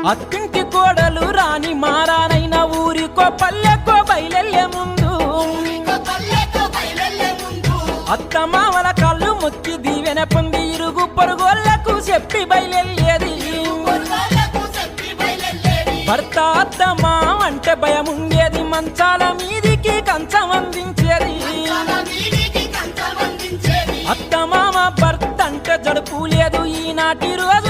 అత్తింటి కోడలు రాని మారానైన ఊరికో పల్లెకో బయలెల్లే ముందు అత్త మామల కళ్ళు మొక్కి దీవెన పొంది ఇరుగు పొరుగోళ్లకు చెప్పి బయలెల్లేది భర్త అత్త మామ అంటే భయం ఉండేది మంచాల మీదికి కంచం అందించేది అత్త మామ భర్త అంటే జడుపు లేదు ఈనాటి రోజు